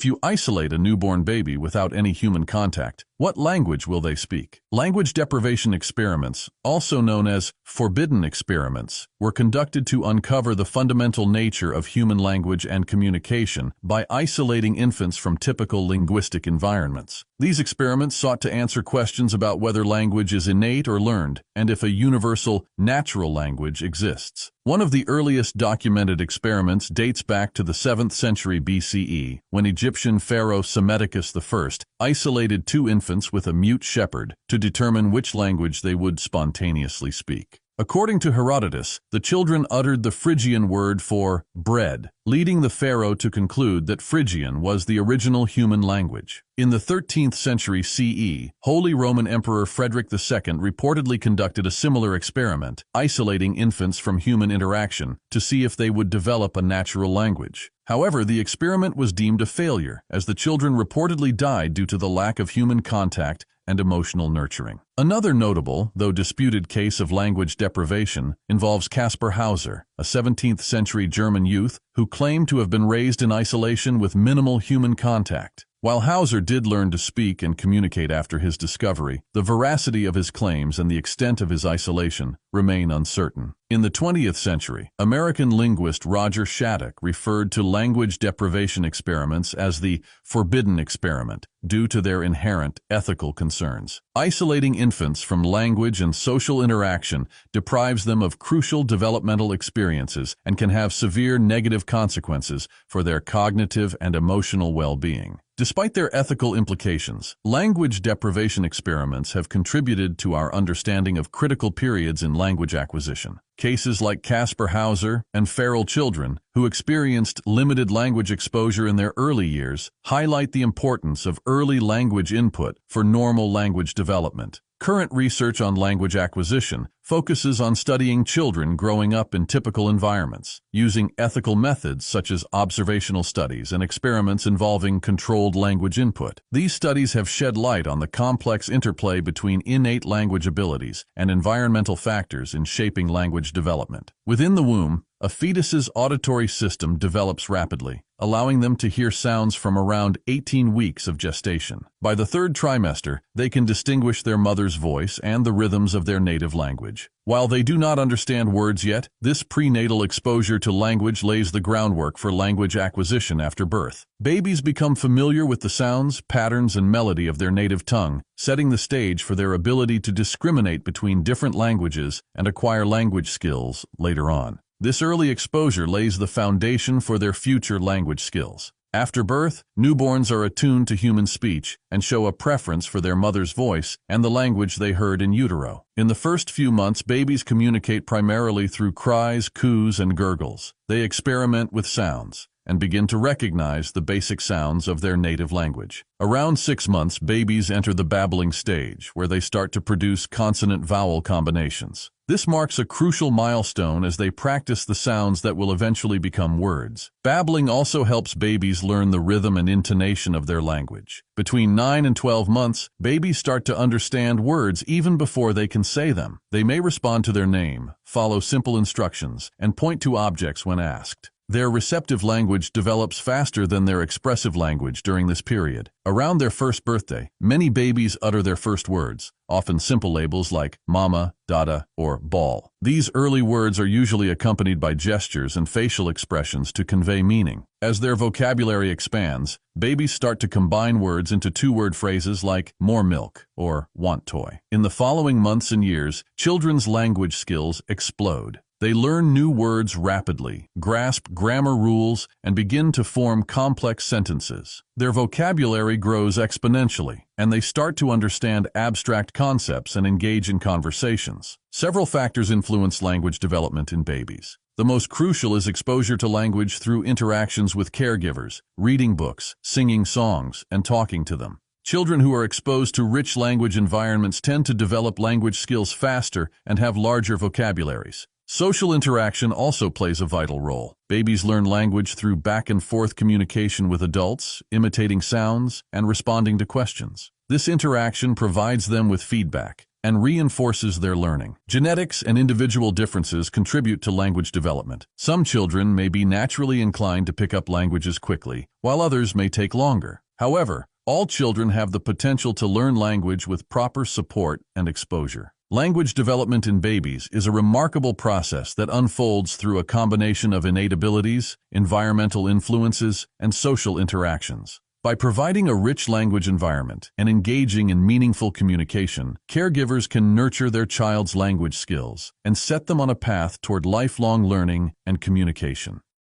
If you isolate a newborn baby without any human contact, what language will they speak? Language deprivation experiments, also known as forbidden experiments, were conducted to uncover the fundamental nature of human language and communication by isolating infants from typical linguistic environments. These experiments sought to answer questions about whether language is innate or learned, and if a universal, natural language exists. One of the earliest documented experiments dates back to the 7th century BCE, when Egyptian pharaoh Psammetichus I isolated two infants with a mute shepherd to determine which language they would spontaneously speak. According to Herodotus, the children uttered the Phrygian word for bread, leading the pharaoh to conclude that Phrygian was the original human language. In the 13th century CE, Holy Roman Emperor Frederick II reportedly conducted a similar experiment, isolating infants from human interaction to see if they would develop a natural language. However, the experiment was deemed a failure, as the children reportedly died due to the lack of human contact and emotional nurturing. Another notable, though disputed case of language deprivation involves Caspar Hauser, a 17th century German youth who claimed to have been raised in isolation with minimal human contact. While Hauser did learn to speak and communicate after his discovery, the veracity of his claims and the extent of his isolation remain uncertain. In the 20th century, American linguist Roger Shattuck referred to language deprivation experiments as the forbidden experiment, due to their inherent ethical concerns. Isolating infants from language and social interaction deprives them of crucial developmental experiences and can have severe negative consequences for their cognitive and emotional well-being. Despite their ethical implications, language deprivation experiments have contributed to our understanding of critical periods in language acquisition. Cases like Caspar Hauser and feral children, who experienced limited language exposure in their early years, highlight the importance of early language input for normal language development. Current research on language acquisition focuses on studying children growing up in typical environments, using ethical methods such as observational studies and experiments involving controlled language input. These studies have shed light on the complex interplay between innate language abilities and environmental factors in shaping language development. Within the womb, a fetus's auditory system develops rapidly, allowing them to hear sounds from around 18 weeks of gestation. By the third trimester, they can distinguish their mother's voice and the rhythms of their native language. While they do not understand words yet, this prenatal exposure to language lays the groundwork for language acquisition after birth. Babies become familiar with the sounds, patterns, and melody of their native tongue, setting the stage for their ability to discriminate between different languages and acquire language skills later on. This early exposure lays the foundation for their future language skills. After birth, newborns are attuned to human speech and show a preference for their mother's voice and the language they heard in utero. In the first few months, babies communicate primarily through cries, coos, and gurgles. They experiment with sounds and begin to recognize the basic sounds of their native language. Around 6 months, babies enter the babbling stage, where they start to produce consonant-vowel combinations. This marks a crucial milestone as they practice the sounds that will eventually become words. Babbling also helps babies learn the rhythm and intonation of their language. Between 9 and 12 months, babies start to understand words even before they can say them. They may respond to their name, follow simple instructions, and point to objects when asked. Their receptive language develops faster than their expressive language during this period. Around their first birthday, many babies utter their first words, often simple labels like mama, dada, or ball. These early words are usually accompanied by gestures and facial expressions to convey meaning. As their vocabulary expands, babies start to combine words into two-word phrases like more milk or want toy. In the following months and years, children's language skills explode. They learn new words rapidly, grasp grammar rules, and begin to form complex sentences. Their vocabulary grows exponentially, and they start to understand abstract concepts and engage in conversations. Several factors influence language development in babies. The most crucial is exposure to language through interactions with caregivers, reading books, singing songs, and talking to them. Children who are exposed to rich language environments tend to develop language skills faster and have larger vocabularies. Social interaction also plays a vital role. Babies learn language through back-and-forth communication with adults, imitating sounds, and responding to questions. This interaction provides them with feedback, and reinforces their learning. Genetics and individual differences contribute to language development. Some children may be naturally inclined to pick up languages quickly, while others may take longer. However, all children have the potential to learn language with proper support and exposure. Language development in babies is a remarkable process that unfolds through a combination of innate abilities, environmental influences, and social interactions. By providing a rich language environment and engaging in meaningful communication, caregivers can nurture their child's language skills and set them on a path toward lifelong learning and communication.